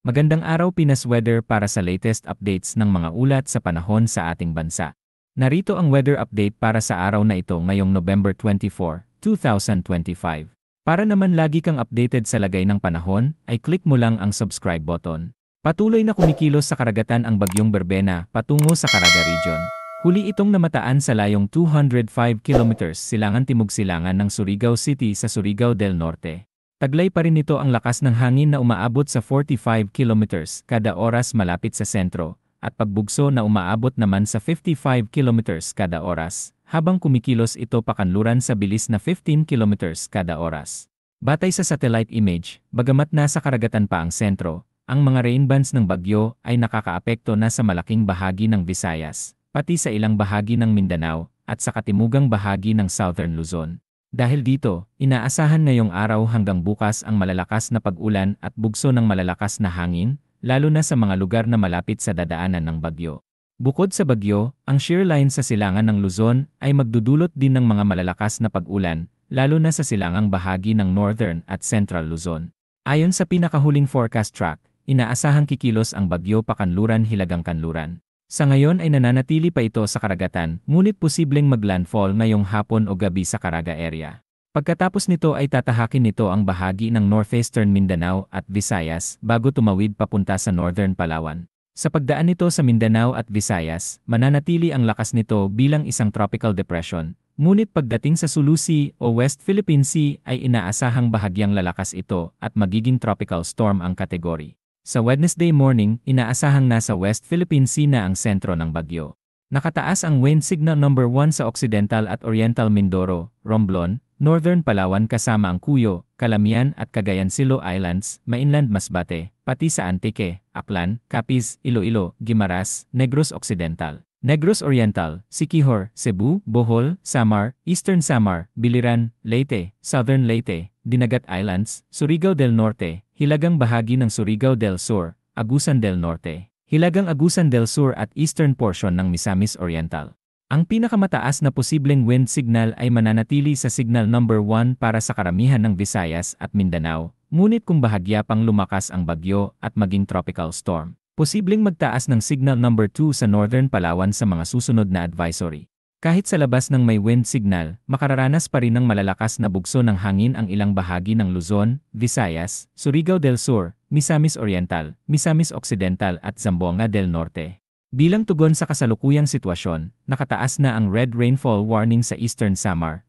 Magandang araw Pinas Weather para sa latest updates ng mga ulat sa panahon sa ating bansa. Narito ang weather update para sa araw na ito ngayong November 24, 2025. Para naman lagi kang updated sa lagay ng panahon, ay click mo lang ang subscribe button. Patuloy na kumikilos sa karagatan ang bagyong Berbena patungo sa Caraga Region. Huli itong namataan sa layong 205 kilometers silangan-timog-silangan ng Surigao City sa Surigao del Norte. Taglay pa rin nito ang lakas ng hangin na umaabot sa 45 kilometers kada oras malapit sa sentro, at pagbugso na umaabot naman sa 55 kilometers kada oras, habang kumikilos ito pakanluran sa bilis na 15 kilometers kada oras. Batay sa satellite image, bagamat nasa karagatan pa ang sentro, ang mga rain bands ng bagyo ay nakakaapekto na sa malaking bahagi ng Visayas, pati sa ilang bahagi ng Mindanao, at sa katimugang bahagi ng Southern Luzon. Dahil dito, inaasahan ngayong araw hanggang bukas ang malalakas na pag-ulan at bugso ng malalakas na hangin, lalo na sa mga lugar na malapit sa dadaanan ng bagyo. Bukod sa bagyo, ang shear line sa silangan ng Luzon ay magdudulot din ng mga malalakas na pag-ulan, lalo na sa silangang bahagi ng Northern at Central Luzon. Ayon sa pinakahuling forecast track, inaasahang kikilos ang bagyo pakanluran hilagang kanluran. Sa ngayon ay nananatili pa ito sa karagatan, ngunit posibleng maglandfall ngayong hapon o gabi sa Caraga area. Pagkatapos nito ay tatahakin nito ang bahagi ng northeastern Mindanao at Visayas bago tumawid papunta sa northern Palawan. Sa pagdaan nito sa Mindanao at Visayas, mananatili ang lakas nito bilang isang tropical depression, ngunit pagdating sa Sulu Sea o West Philippine Sea ay inaasahang bahagyang lalakas ito at magiging tropical storm ang kategory. Sa Wednesday morning, inaasahang nasa West Philippine Sea na ang sentro ng bagyo. Nakataas ang wind signal number 1 sa Occidental at Oriental Mindoro, Romblon, Northern Palawan kasama ang Cuyo, Calamian at Cagayan Silo Islands, Mainland Masbate, pati sa Antique, Aklan, Capiz, Iloilo, Guimaras, Negros Occidental, Negros Oriental, Siquijor, Cebu, Bohol, Samar, Eastern Samar, Biliran, Leyte, Southern Leyte, Dinagat Islands, Surigao del Norte, hilagang bahagi ng Surigao del Sur, Agusan del Norte, hilagang Agusan del Sur at eastern portion ng Misamis Oriental. Ang pinakamataas na posibleng wind signal ay mananatili sa signal number 1 para sa karamihan ng Visayas at Mindanao, ngunit kung bahagya pang lumakas ang bagyo at maging tropical storm, posibleng magtaas ng signal number 2 sa Northern Palawan sa mga susunod na advisory. Kahit sa labas ng may wind signal, makararanas pa rin ng malalakas na bugso ng hangin ang ilang bahagi ng Luzon, Visayas, Surigao del Sur, Misamis Oriental, Misamis Occidental at Zamboanga del Norte. Bilang tugon sa kasalukuyang sitwasyon, nakataas na ang red rainfall warning sa Eastern Samar,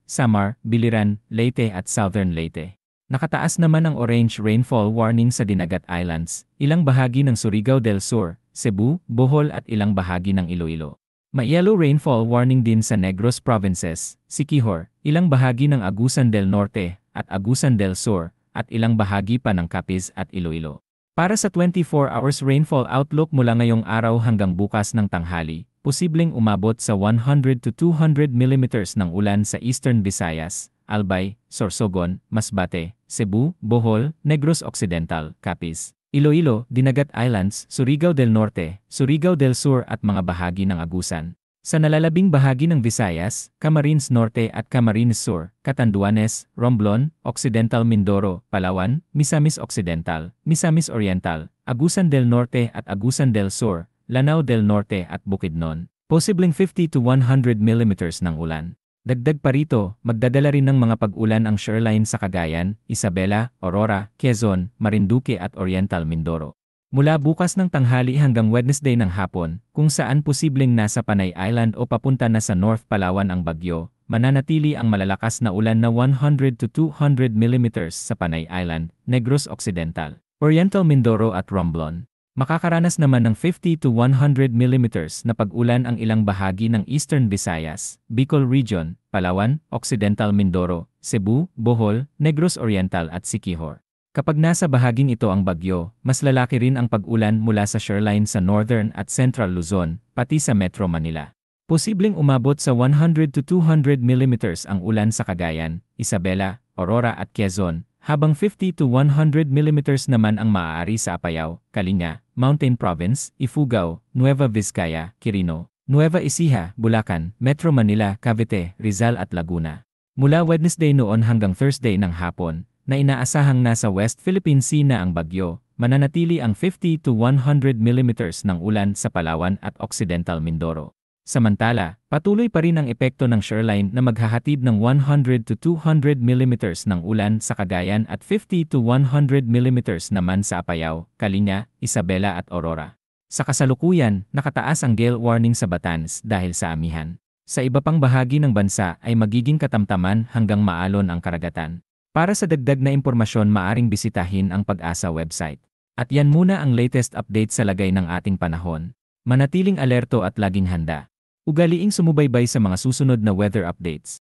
Biliran, Leyte at Southern Leyte. Nakataas naman ang orange rainfall warning sa Dinagat Islands, ilang bahagi ng Surigao del Sur, Cebu, Bohol at ilang bahagi ng Iloilo. May yellow rainfall warning din sa Negros Provinces, Siquijor, ilang bahagi ng Agusan del Norte at Agusan del Sur, at ilang bahagi pa ng Capiz at Iloilo. Para sa 24 hours rainfall outlook mula ngayong araw hanggang bukas ng tanghali, posibleng umabot sa 100 to 200 mm ng ulan sa Eastern Visayas, Albay, Sorsogon, Masbate, Cebu, Bohol, Negros Occidental, Capiz, Iloilo, Dinagat Islands, Surigao del Norte, Surigao del Sur at mga bahagi ng Agusan. Sa nalalabing bahagi ng Visayas, Camarines Norte at Camarines Sur, Catanduanes, Romblon, Occidental Mindoro, Palawan, Misamis Occidental, Misamis Oriental, Agusan del Norte at Agusan del Sur, Lanao del Norte at Bukidnon, posibleng 50 to 100 mm ng ulan. Dagdag pa rito, magdadala rin ng mga pag-ulan ang shoreline sa Cagayan, Isabela, Aurora, Quezon, Marinduque at Oriental Mindoro. Mula bukas ng tanghali hanggang Wednesday ng hapon, kung saan posibleng nasa Panay Island o papunta na sa North Palawan ang bagyo, mananatili ang malalakas na ulan na 100 to 200 mm sa Panay Island, Negros Occidental, Oriental Mindoro at Romblon. Makakaranas naman ng 50 to 100 mm na pag-ulan ang ilang bahagi ng Eastern Visayas, Bicol Region, Palawan, Occidental Mindoro, Cebu, Bohol, Negros Oriental at Siquijor. Kapag nasa bahaging ito ang bagyo, mas lalaki rin ang pag-ulan mula sa shoreline sa Northern at Central Luzon, pati sa Metro Manila. Posibleng umabot sa 100 to 200 mm ang ulan sa Cagayan, Isabela, Aurora at Quezon, habang 50 to 100 mm naman ang maaari sa Apayao, Kalinga, Mountain Province, Ifugao, Nueva Vizcaya, Quirino, Nueva Ecija, Bulacan, Metro Manila, Cavite, Rizal at Laguna. Mula Wednesday noon hanggang Thursday ng hapon, na inaasahang nasa West Philippine Sea na ang bagyo, mananatili ang 50 to 100 millimeters ng ulan sa Palawan at Occidental Mindoro. Samantala, patuloy pa rin ang epekto ng shoreline na maghahatid ng 100 to 200 millimeters ng ulan sa Cagayan at 50 to 100 millimeters naman sa Apayao, Kalinya, Isabela at Aurora. Sa kasalukuyan, nakataas ang gale warning sa Batanes dahil sa amihan. Sa iba pang bahagi ng bansa ay magiging katamtaman hanggang maalon ang karagatan. Para sa dagdag na impormasyon maaring bisitahin ang Pag-asa website. At yan muna ang latest update sa lagay ng ating panahon. Manatiling alerto at laging handa. Ugaliing sumubaybay sa mga susunod na weather updates.